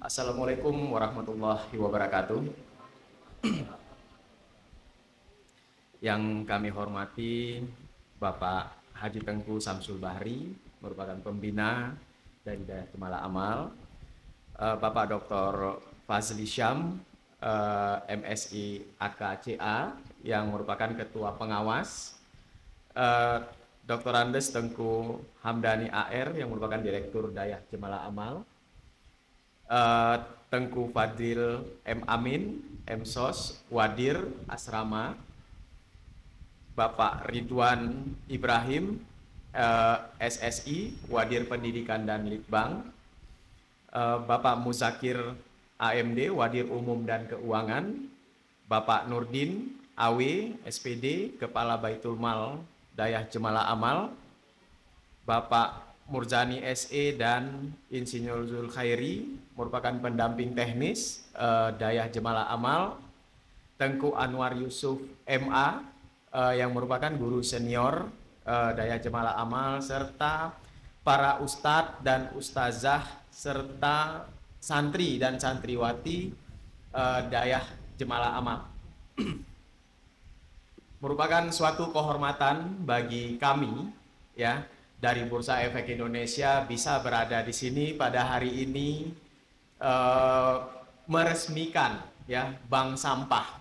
Assalamualaikum warahmatullahi wabarakatuh. Yang kami hormati Bapak Haji Tengku Samsul Bahri, merupakan pembina dari Dayah Jemalah Amal. Bapak Dr. Fazli Syam, MSI AKCA, yang merupakan Ketua Pengawas. Dr. Andes Tengku Hamdani AR, yang merupakan Direktur Dayah Jemalah Amal. Tengku Fadil M. Amin, MSOS, Wadir, Asrama. Bapak Ridwan Ibrahim, SSI, Wadir Pendidikan dan Litbang. Bapak Muzakir AMD, Wadir Umum dan Keuangan. Bapak Nurdin AW, SPD, Kepala Baitul Mal Dayah Jemalah Amal. Bapak Murzani SE dan Insinyur Zulkhairi, merupakan pendamping teknis Dayah Jemalah Amal. Tengku Anwar Yusuf MA, yang merupakan guru senior Dayah Jemalah Amal, serta para ustadz dan ustazah, serta santri dan santriwati Dayah Jemalah Amal. Merupakan suatu kehormatan bagi kami, ya, dari Bursa Efek Indonesia bisa berada di sini pada hari ini, meresmikan, ya, bank sampah.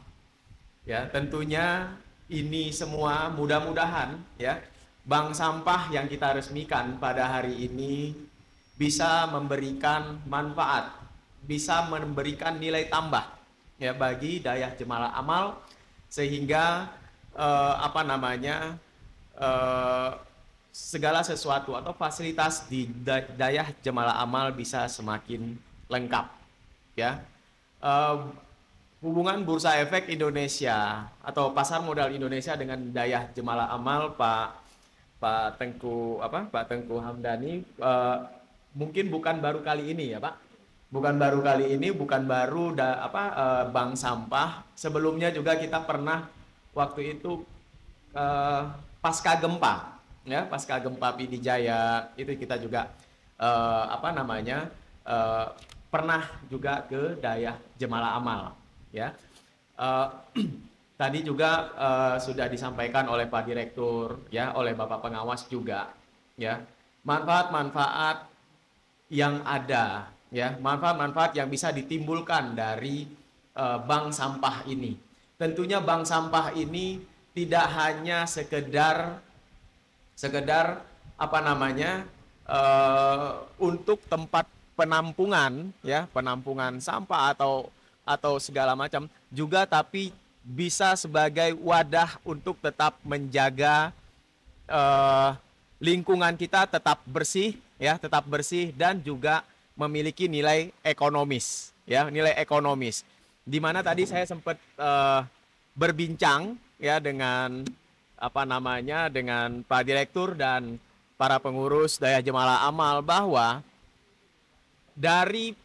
Ya, tentunya ini semua mudah-mudahan, ya, bank sampah yang kita resmikan pada hari ini bisa memberikan manfaat, bisa memberikan nilai tambah, ya, bagi Dayah Jemalah Amal, sehingga segala sesuatu atau fasilitas di Dayah Jemalah Amal bisa semakin lengkap, ya. Hubungan Bursa Efek Indonesia atau pasar modal Indonesia dengan Dayah Jemalah Amal, Pak Tengku Hamdani, mungkin bukan baru kali ini, ya Pak. Bukan baru kali ini, bukan baru bank sampah. Sebelumnya juga kita pernah waktu itu pasca gempa, ya, pasca gempa Pidijaya itu kita juga pernah juga ke Dayah Jemalah Amal, ya. Tadi juga sudah disampaikan oleh Pak Direktur, ya, oleh Bapak Pengawas juga, ya, manfaat-manfaat yang ada, ya, manfaat-manfaat yang bisa ditimbulkan dari bank sampah ini. Tentunya bank sampah ini tidak hanya sekedar untuk tempat penampungan, ya, penampungan sampah atau segala macam juga, tapi bisa sebagai wadah untuk tetap menjaga lingkungan kita tetap bersih, ya, tetap bersih, dan juga memiliki nilai ekonomis, ya, nilai ekonomis. Di mana tadi saya sempat berbincang, ya, dengan dengan Pak Direktur dan para pengurus Dayah Jemalah Amal, bahwa dari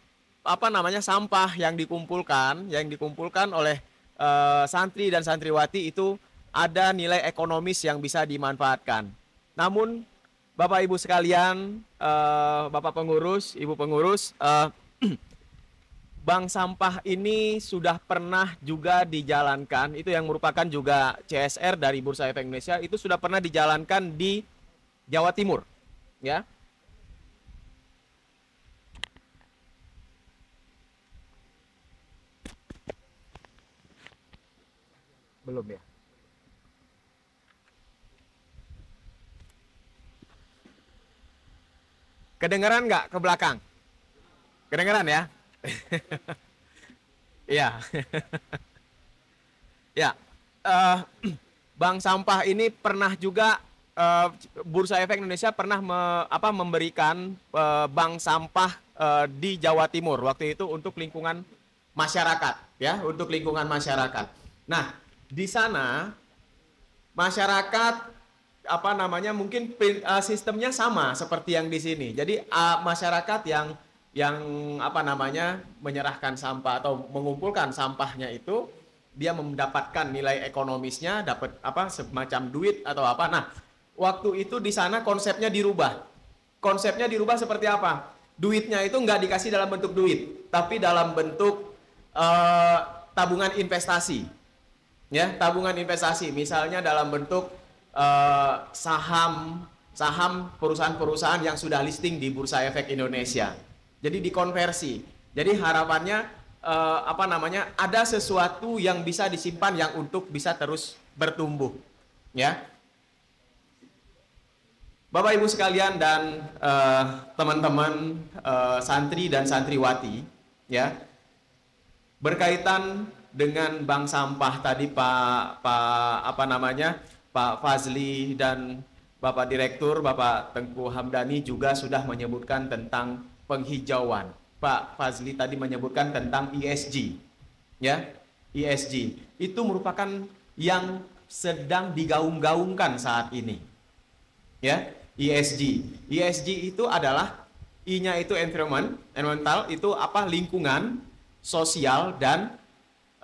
sampah yang dikumpulkan oleh santri dan santriwati itu ada nilai ekonomis yang bisa dimanfaatkan. Namun Bapak Ibu sekalian, Bapak pengurus, Ibu pengurus, bank sampah ini sudah pernah juga dijalankan, itu yang merupakan juga CSR dari Bursa Efek Indonesia, itu sudah pernah dijalankan di Jawa Timur, ya. Belum, ya. Kedengeran nggak ke belakang? Kedengeran, ya? Iya. Ya, bank sampah ini pernah juga, Bursa Efek Indonesia pernah memberikan bank sampah di Jawa Timur waktu itu untuk lingkungan masyarakat, ya, untuk lingkungan masyarakat. Nah, di sana masyarakat mungkin sistemnya sama seperti yang di sini. Jadi masyarakat yang menyerahkan sampah atau mengumpulkan sampahnya itu, dia mendapatkan nilai ekonomisnya, dapat semacam duit atau apa. Nah, waktu itu di sana konsepnya dirubah. Konsepnya dirubah seperti apa? duitnya itu nggak dikasih dalam bentuk duit, tapi dalam bentuk tabungan investasi. Ya, tabungan investasi, misalnya dalam bentuk saham perusahaan-perusahaan yang sudah listing di Bursa Efek Indonesia. Jadi dikonversi. Jadi harapannya ada sesuatu yang bisa disimpan yang untuk bisa terus bertumbuh. Ya. Bapak Ibu sekalian dan teman-teman santri dan santriwati, ya, berkaitan dengan bank sampah tadi Pak Fazli dan Bapak Direktur Bapak Tengku Hamdani juga sudah menyebutkan tentang penghijauan. Pak Fazli tadi menyebutkan tentang ESG, ya, ESG itu merupakan yang sedang digaung-gaungkan saat ini, ya. ESG itu adalah I-nya itu environmental itu lingkungan, sosial, dan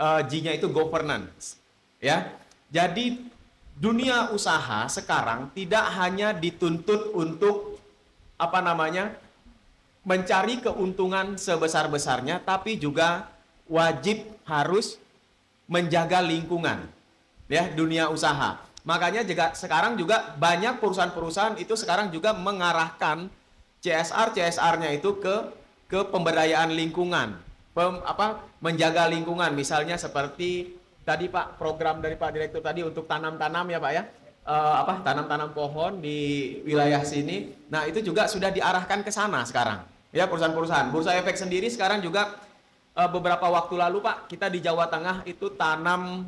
G-nya itu governance, ya. Jadi dunia usaha sekarang tidak hanya dituntut untuk mencari keuntungan sebesar-besarnya, tapi juga wajib harus menjaga lingkungan, ya, dunia usaha. Makanya sekarang juga banyak perusahaan-perusahaan itu sekarang juga mengarahkan CSR-nya itu ke pemberdayaan lingkungan, menjaga lingkungan. Misalnya seperti tadi Pak, program dari Pak Direktur tadi untuk tanam-tanam ya Pak ya, tanam-tanam pohon di wilayah sini. Nah itu juga sudah diarahkan ke sana sekarang, ya, perusahaan-perusahaan. Bursa Efek sendiri sekarang juga beberapa waktu lalu Pak, kita di Jawa Tengah itu tanam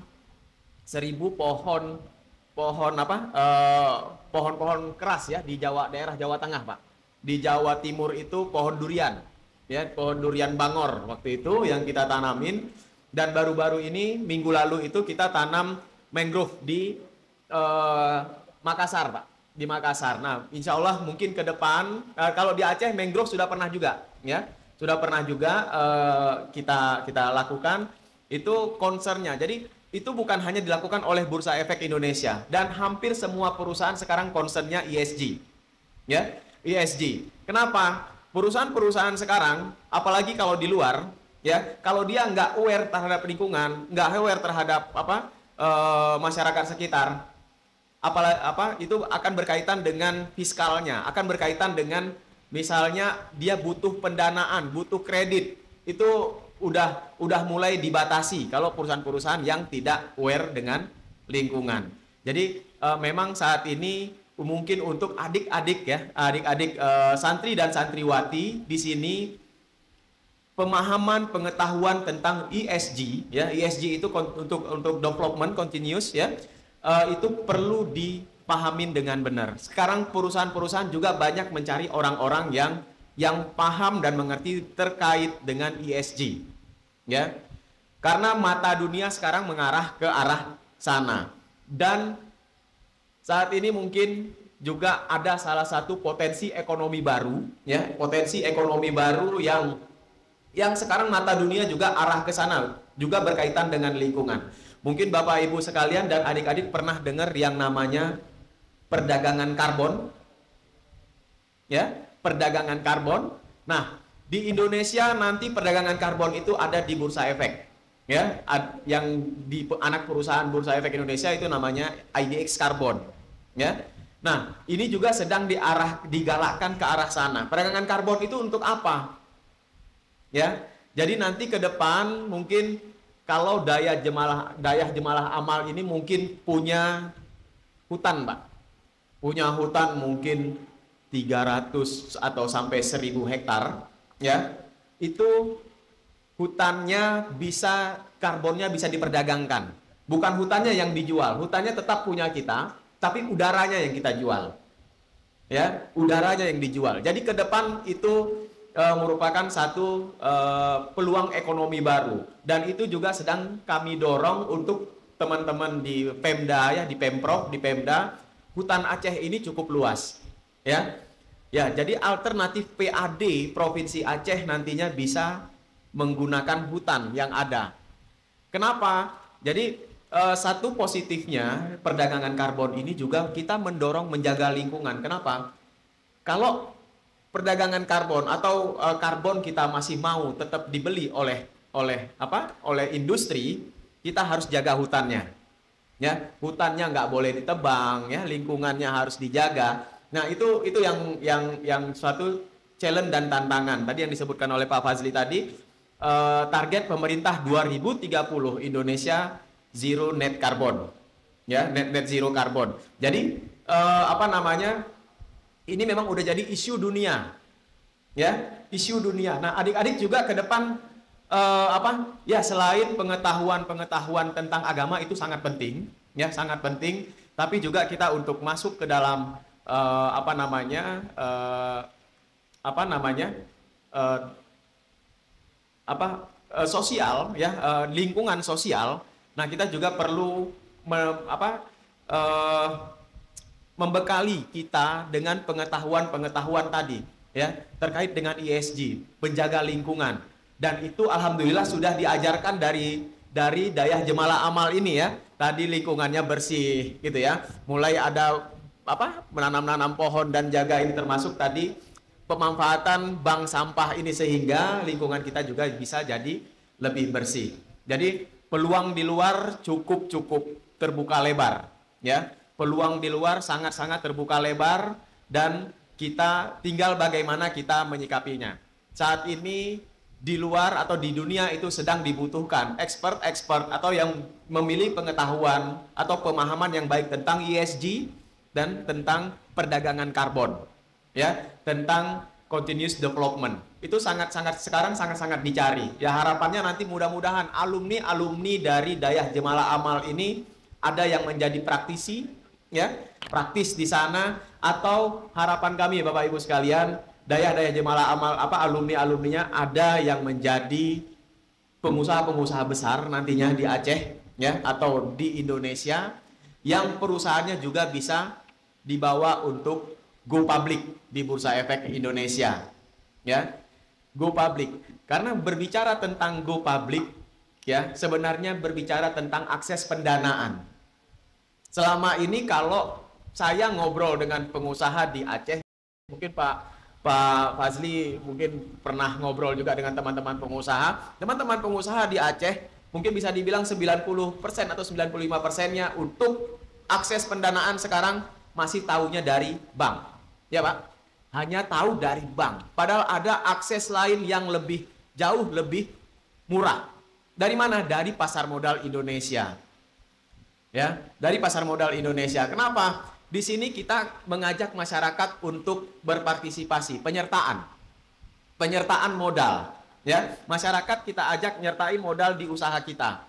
1000 pohon-pohon keras ya di daerah Jawa Tengah Pak. Di Jawa Timur itu pohon durian, ya, pohon durian Bangor waktu itu yang kita tanamin. Dan baru-baru ini minggu lalu itu kita tanam mangrove di Makassar Pak, di Makassar. Nah insya Allah mungkin ke depan kalau di Aceh mangrove sudah pernah juga, ya, sudah pernah juga kita lakukan. Itu concernnya. Jadi itu bukan hanya dilakukan oleh Bursa Efek Indonesia, dan hampir semua perusahaan sekarang concernnya ESG, ya, ESG. Kenapa? Perusahaan-perusahaan sekarang, apalagi kalau di luar, ya, kalau dia nggak aware terhadap lingkungan, nggak aware terhadap masyarakat sekitar, itu akan berkaitan dengan fiskalnya, akan berkaitan dengan misalnya dia butuh pendanaan, butuh kredit, itu udah mulai dibatasi kalau perusahaan-perusahaan yang tidak aware dengan lingkungan. Jadi memang saat ini mungkin untuk adik-adik santri dan santriwati di sini, pemahaman pengetahuan tentang ESG, ya, ESG itu untuk development continuous, ya, itu perlu dipahamin dengan benar. Sekarang perusahaan-perusahaan juga banyak mencari orang-orang yang paham dan mengerti terkait dengan ESG, ya, karena mata dunia sekarang mengarah ke arah sana. Dan saat ini mungkin juga ada salah satu potensi ekonomi baru, ya, potensi ekonomi baru yang sekarang mata dunia juga arah ke sana, juga berkaitan dengan lingkungan. Mungkin Bapak Ibu sekalian dan adik-adik pernah dengar yang namanya perdagangan karbon, ya, perdagangan karbon. Nah, di Indonesia nanti perdagangan karbon itu ada di Bursa Efek, ya, yang di anak perusahaan Bursa Efek Indonesia itu namanya IDX Carbon, ya. Nah, ini juga sedang digalakkan ke arah sana. Perdagangan karbon itu untuk apa? Ya, jadi nanti ke depan mungkin kalau Dayah Jemalah Amal ini mungkin punya hutan, Pak. Punya hutan mungkin 300 atau sampai 1000 hektar, ya. Itu hutannya karbonnya bisa diperdagangkan. Bukan hutannya yang dijual, hutannya tetap punya kita, tapi udaranya yang kita jual. Ya, udaranya yang dijual. Jadi ke depan itu merupakan satu peluang ekonomi baru, dan itu juga sedang kami dorong untuk teman-teman di Pemda, ya, di Pemprov, di Pemda. Hutan Aceh ini cukup luas, ya. Ya, jadi alternatif PAD Provinsi Aceh nantinya bisa menggunakan hutan yang ada. Kenapa? Jadi satu positifnya perdagangan karbon ini juga kita mendorong menjaga lingkungan. Kenapa? Kalau perdagangan karbon atau karbon kita masih mau tetap dibeli oleh industri, kita harus jaga hutannya. Ya, hutannya nggak boleh ditebang, ya, lingkungannya harus dijaga. Nah, itu yang suatu challenge dan tantangan. Tadi yang disebutkan oleh Pak Fazli tadi, target pemerintah 2030 Indonesia zero net carbon. Ya, net zero carbon. Jadi ini memang udah jadi isu dunia, ya, isu dunia. Nah, adik-adik juga ke depan selain pengetahuan tentang agama itu sangat penting, ya, sangat penting. Tapi juga kita untuk masuk ke dalam sosial, ya, lingkungan sosial. Nah, kita juga perlu membekali kita dengan pengetahuan tadi, ya, terkait dengan ESG, penjaga lingkungan. Dan itu alhamdulillah sudah diajarkan dari Dayah Jemala Amal ini, ya. Tadi lingkungannya bersih gitu, ya. Mulai ada menanam pohon dan jaga, ini termasuk tadi pemanfaatan bank sampah ini sehingga lingkungan kita juga bisa jadi lebih bersih. Jadi peluang di luar cukup terbuka lebar, ya. Peluang di luar sangat-sangat terbuka lebar dan kita tinggal bagaimana kita menyikapinya. Saat ini di luar atau di dunia itu sedang dibutuhkan expert atau yang memiliki pengetahuan atau pemahaman yang baik tentang ESG dan tentang perdagangan karbon, ya, tentang continuous development. Itu sekarang sangat dicari. Ya, harapannya nanti mudah-mudahan alumni dari Dayah Jemala Amal ini ada yang menjadi praktisi, ya, praktis di sana, atau harapan kami Bapak Ibu sekalian, Dayah Jemala Amal alumninya ada yang menjadi pengusaha besar nantinya di Aceh, ya, atau di Indonesia, yang perusahaannya juga bisa dibawa untuk go public di Bursa Efek Indonesia, ya, go public. Karena berbicara tentang go public, ya, sebenarnya berbicara tentang akses pendanaan. Selama ini kalau saya ngobrol dengan pengusaha di Aceh, mungkin Pak Fazli mungkin pernah ngobrol juga dengan teman-teman pengusaha. Teman-teman pengusaha di Aceh mungkin bisa dibilang 90% atau 95%-nya untuk akses pendanaan sekarang masih tahunya dari bank. Ya, Pak? Hanya tahu dari bank. Padahal ada akses lain yang jauh lebih murah. Dari mana? Dari pasar modal Indonesia. Ya, dari pasar modal Indonesia. Kenapa? Di sini kita mengajak masyarakat untuk berpartisipasi, penyertaan modal, ya. Masyarakat kita ajak nyertai modal di usaha kita,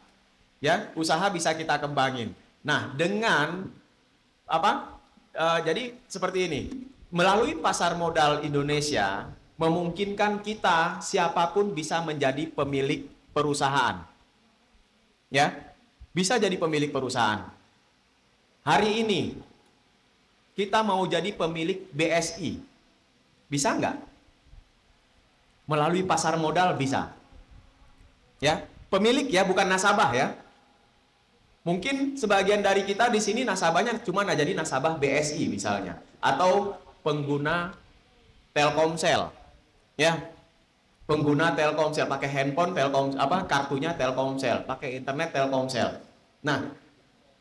ya. Usaha bisa kita kembangin. Nah, dengan jadi seperti ini, melalui pasar modal Indonesia memungkinkan kita siapapun bisa menjadi pemilik perusahaan, ya, bisa jadi pemilik perusahaan. Hari ini kita mau jadi pemilik BSI, bisa nggak? Melalui pasar modal bisa, ya. Pemilik, ya, bukan nasabah, ya. Mungkin sebagian dari kita di sini nasabahnya cuma jadi nasabah BSI misalnya, atau pengguna Telkomsel, ya. Pengguna Telkomsel, pakai handphone kartunya Telkomsel, pakai internet Telkomsel. Nah,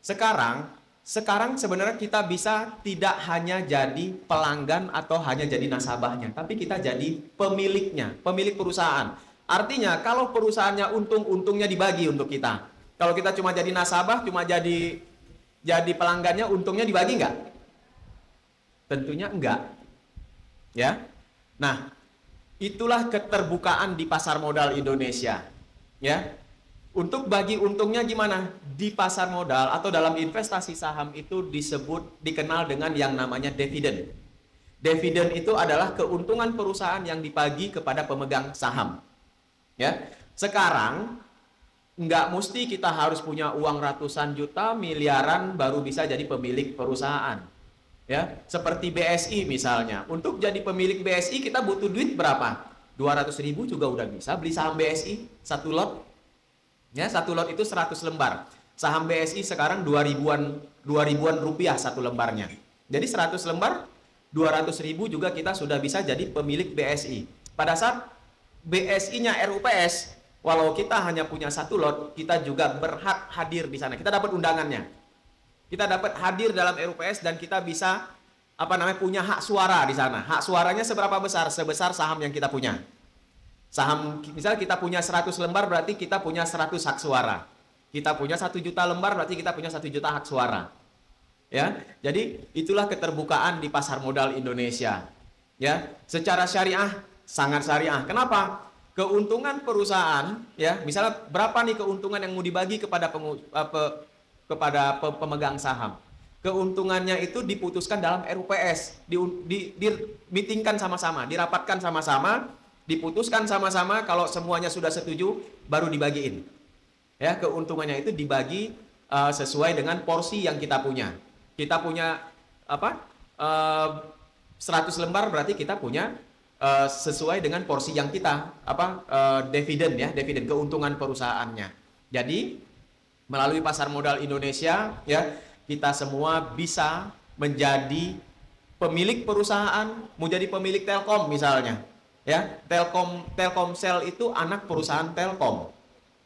sekarang sebenarnya kita bisa tidak hanya jadi pelanggan atau hanya jadi nasabahnya, tapi kita jadi pemiliknya, pemilik perusahaan. Artinya kalau perusahaannya untungnya dibagi untuk kita. Kalau kita cuma jadi nasabah, cuma jadi pelanggannya, untungnya dibagi nggak? Tentunya enggak. Ya. Nah, itulah keterbukaan di pasar modal Indonesia. Ya. Untuk bagi untungnya gimana? Di pasar modal atau dalam investasi saham itu dikenal dengan yang namanya dividen. Dividen itu adalah keuntungan perusahaan yang dibagi kepada pemegang saham. Ya. Sekarang nggak mesti kita harus punya uang ratusan juta, miliaran baru bisa jadi pemilik perusahaan. Ya, seperti BSI misalnya. Untuk jadi pemilik BSI kita butuh duit berapa? 200.000 juga udah bisa beli saham BSI satu lot. Ya, satu lot itu 100 lembar. Saham BSI sekarang 2 ribuan rupiah satu lembarnya. Jadi 100 lembar 200.000 juga kita sudah bisa jadi pemilik BSI. Pada saat BSI-nya RUPS, walau kita hanya punya satu lot, kita juga berhak hadir di sana. Kita dapat undangannya. Kita dapat hadir dalam RUPS dan kita bisa punya hak suara di sana. Hak suaranya seberapa besar? Sebesar saham yang kita punya. Saham, misalnya kita punya 100 lembar, berarti kita punya 100 hak suara. Kita punya 1 juta lembar, berarti kita punya 1 juta hak suara. Ya, jadi itulah keterbukaan di pasar modal Indonesia. Ya, secara syariah sangat syariah. Kenapa? Keuntungan perusahaan, ya, misalnya berapa nih keuntungan yang mau dibagi kepada pemegang saham? Keuntungannya itu diputuskan dalam RUPS, di-meetingkan sama-sama, dirapatkan sama-sama, diputuskan sama-sama. Kalau semuanya sudah setuju, baru dibagiin. Ya, keuntungannya itu dibagi sesuai dengan porsi yang kita punya. Kita punya 100 lembar, berarti kita punya sesuai dengan porsi yang kita dividen, ya, dividen keuntungan perusahaannya. Jadi melalui pasar modal Indonesia, ya, kita semua bisa menjadi pemilik perusahaan, mau jadi pemilik Telkom misalnya, ya. Telkomsel itu anak perusahaan Telkom,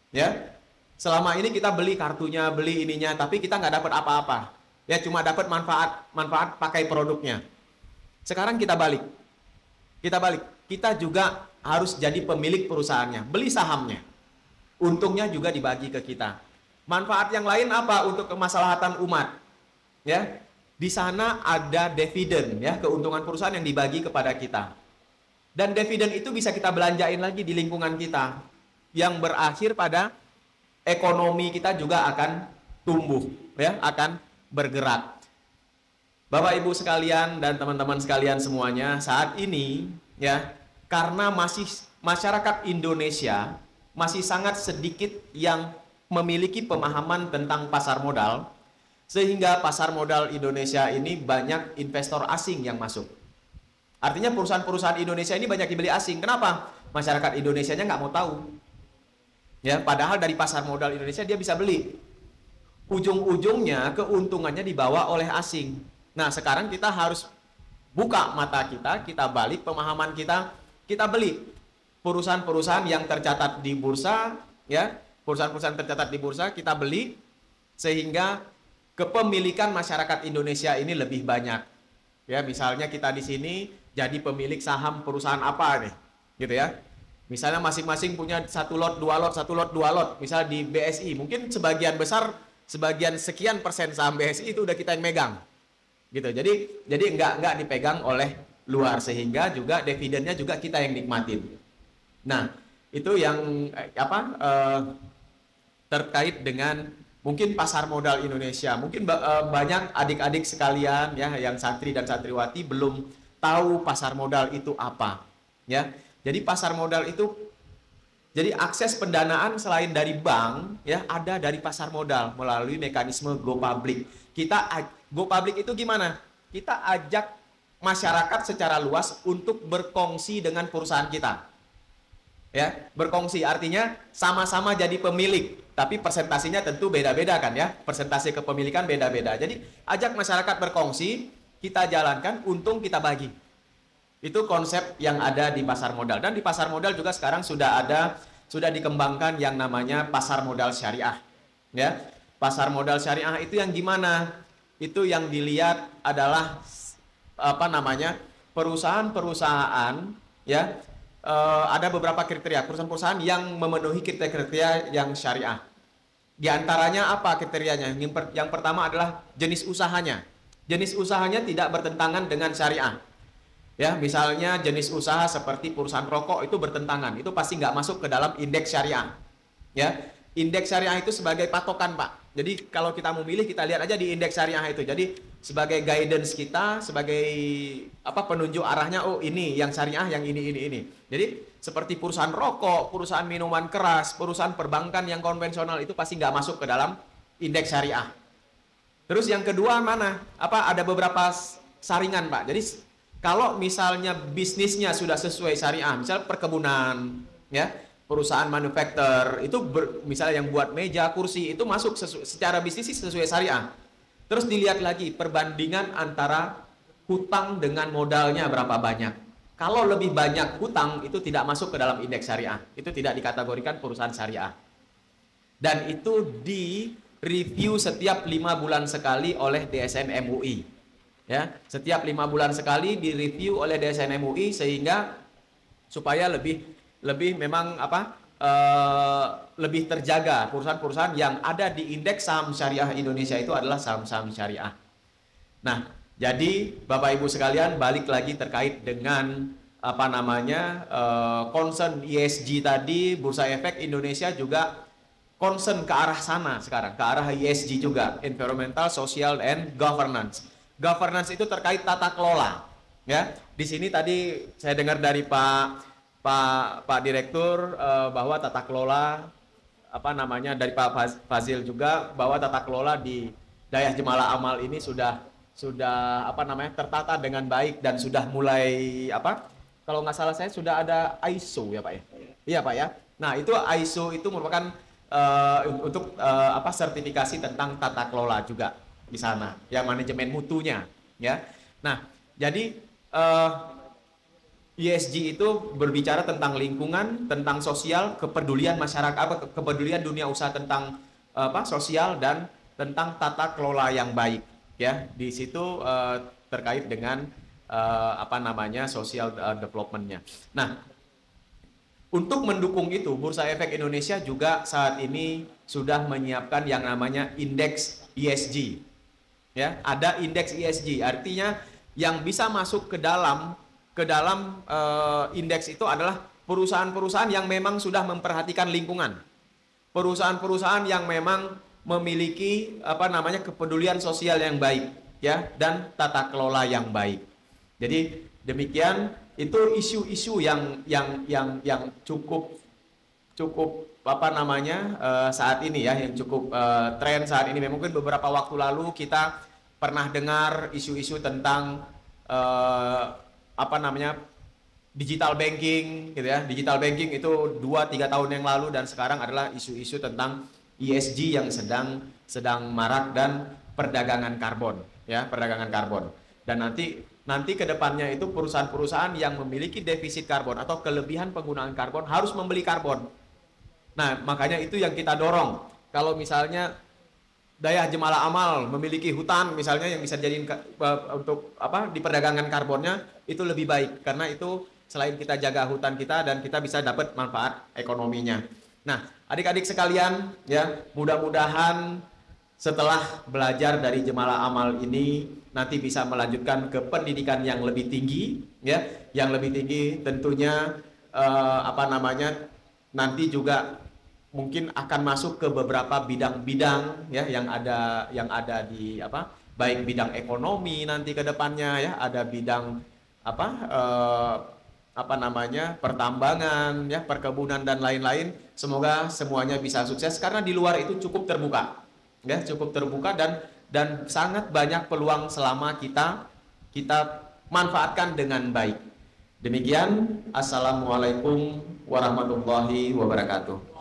ya. Selama ini kita beli kartunya, beli ininya, tapi kita nggak dapat apa-apa. Ya, cuma dapat manfaat pakai produknya. Sekarang kita balik. Kita juga harus jadi pemilik perusahaannya, beli sahamnya. Untungnya juga dibagi ke kita. Manfaat yang lain apa untuk kemaslahatan umat? Ya, di sana ada dividen, ya, keuntungan perusahaan yang dibagi kepada kita. Dan dividen itu bisa kita belanjain lagi di lingkungan kita, yang berakhir pada ekonomi kita juga akan tumbuh, ya, akan bergerak. Bapak Ibu sekalian dan teman-teman sekalian semuanya, saat ini, ya, karena masih masyarakat Indonesia masih sangat sedikit yang memiliki pemahaman tentang pasar modal, sehingga pasar modal Indonesia ini banyak investor asing yang masuk. Artinya perusahaan-perusahaan Indonesia ini banyak dibeli asing. Kenapa? Masyarakat Indonesianya nggak mau tahu. Ya, padahal dari pasar modal Indonesia dia bisa beli. Ujung-ujungnya keuntungannya dibawa oleh asing. Nah, sekarang kita harus buka mata kita balik pemahaman kita beli perusahaan-perusahaan yang tercatat di bursa, ya, perusahaan-perusahaan tercatat di bursa kita beli, sehingga kepemilikan masyarakat Indonesia ini lebih banyak. Ya, misalnya kita di sini jadi pemilik saham perusahaan apa nih, gitu ya. Misalnya masing-masing punya 1 lot, 2 lot, 1 lot, 2 lot. Misalnya di BSI, mungkin sebagian sekian persen saham BSI itu udah kita yang megang. Gitu. Jadi nggak dipegang oleh luar, sehingga juga dividennya juga kita yang nikmatin. Nah, itu yang terkait dengan mungkin pasar modal Indonesia. Mungkin banyak adik-adik sekalian, ya, yang santri dan santriwati belum tahu pasar modal itu apa, ya. Jadi pasar modal itu, jadi akses pendanaan selain dari bank, ya, ada dari pasar modal melalui mekanisme go public. Go public itu gimana? Kita ajak masyarakat secara luas untuk berkongsi dengan perusahaan kita. Ya, berkongsi artinya sama-sama jadi pemilik, tapi presentasinya tentu beda-beda kan, ya. Persentase kepemilikan beda-beda. Jadi ajak masyarakat berkongsi, kita jalankan, untung kita bagi. Itu konsep yang ada di pasar modal. Dan di pasar modal juga sekarang sudah dikembangkan yang namanya pasar modal syariah. Ya, pasar modal syariah itu yang gimana? Itu yang dilihat adalah perusahaan-perusahaan, ya, ada beberapa kriteria perusahaan-perusahaan yang memenuhi kriteria yang syariah. Di antaranya apa kriterianya? Yang pertama adalah jenis usahanya. Jenis usahanya tidak bertentangan dengan syariah. Ya, misalnya jenis usaha seperti perusahaan rokok itu bertentangan, itu pasti nggak masuk ke dalam indeks syariah. Ya, indeks syariah itu sebagai patokan, Pak. Jadi kalau kita mau milih, kita lihat aja di indeks syariah itu. Jadi sebagai guidance kita, sebagai penunjuk arahnya, oh ini yang syariah, yang ini. Jadi seperti perusahaan rokok, perusahaan minuman keras, perusahaan perbankan yang konvensional itu pasti nggak masuk ke dalam indeks syariah. Terus yang kedua mana? Ada beberapa saringan, Pak. Jadi kalau misalnya bisnisnya sudah sesuai syariah, misalnya perkebunan, ya, perusahaan manufaktur, itu misalnya yang buat meja, kursi, itu masuk secara bisnis sesuai syariah. Terus dilihat lagi perbandingan antara hutang dengan modalnya berapa banyak. Kalau lebih banyak hutang itu tidak masuk ke dalam indeks syariah. Itu tidak dikategorikan perusahaan syariah. Dan itu di review setiap 5 bulan sekali oleh DSN MUI. Ya, setiap 5 bulan sekali di review oleh DSN MUI sehingga supaya lebih memang lebih terjaga perusahaan-perusahaan yang ada di indeks saham syariah Indonesia itu adalah saham-saham syariah. Nah, jadi Bapak Ibu sekalian balik lagi terkait dengan concern ESG tadi, Bursa Efek Indonesia juga concern ke arah sana sekarang, ke arah ESG juga, environmental, social, and governance. Governance itu terkait tata kelola, ya. Di sini tadi saya dengar dari Pak Direktur bahwa tata kelola dari Pak Fazil juga bahwa tata kelola di Dayah Jemalah Amal ini sudah tertata dengan baik dan sudah mulai kalau nggak salah saya sudah ada ISO ya Pak ya. Iya Pak ya. Nah, itu ISO itu merupakan untuk sertifikasi tentang tata kelola juga di sana, ya, manajemen mutunya, ya. Nah, jadi ESG itu berbicara tentang lingkungan, tentang sosial, kepedulian masyarakat, kepedulian dunia usaha tentang sosial dan tentang tata kelola yang baik, ya. Di situ terkait dengan social development-nya. Nah, untuk mendukung itu, Bursa Efek Indonesia juga saat ini sudah menyiapkan yang namanya indeks ESG. Ya, ada indeks ESG, artinya yang bisa masuk ke dalam indeks itu adalah perusahaan-perusahaan yang memang sudah memperhatikan lingkungan. Perusahaan-perusahaan yang memang memiliki kepedulian sosial yang baik, ya, dan tata kelola yang baik. Jadi demikian, itu isu-isu yang cukup saat ini ya, yang cukup tren saat ini. Mungkin beberapa waktu lalu kita pernah dengar isu-isu tentang digital banking gitu ya. Digital banking itu 2-3 tahun yang lalu, dan sekarang adalah isu-isu tentang ESG yang sedang marak, dan perdagangan karbon, ya, perdagangan karbon. Dan nanti ke depannya itu perusahaan-perusahaan yang memiliki defisit karbon atau kelebihan penggunaan karbon harus membeli karbon. Nah, makanya itu yang kita dorong. Kalau misalnya Dayah Jemalah Amal memiliki hutan misalnya yang bisa dijadiin untuk diperdagangkan karbonnya, itu lebih baik, karena itu selain kita jaga hutan kita dan kita bisa dapat manfaat ekonominya. Nah, adik-adik sekalian, ya, mudah-mudahan setelah belajar dari Jemalah Amal ini nanti bisa melanjutkan ke pendidikan yang lebih tinggi, ya, yang lebih tinggi tentunya nanti juga mungkin akan masuk ke beberapa bidang-bidang, ya, yang ada di baik bidang ekonomi nanti ke depannya, ya, ada bidang pertambangan, ya, perkebunan dan lain-lain. Semoga semuanya bisa sukses karena di luar itu cukup terbuka. Ya, cukup terbuka dan sangat banyak peluang selama kita manfaatkan dengan baik. Demikian, assalamualaikum warahmatullahi wabarakatuh.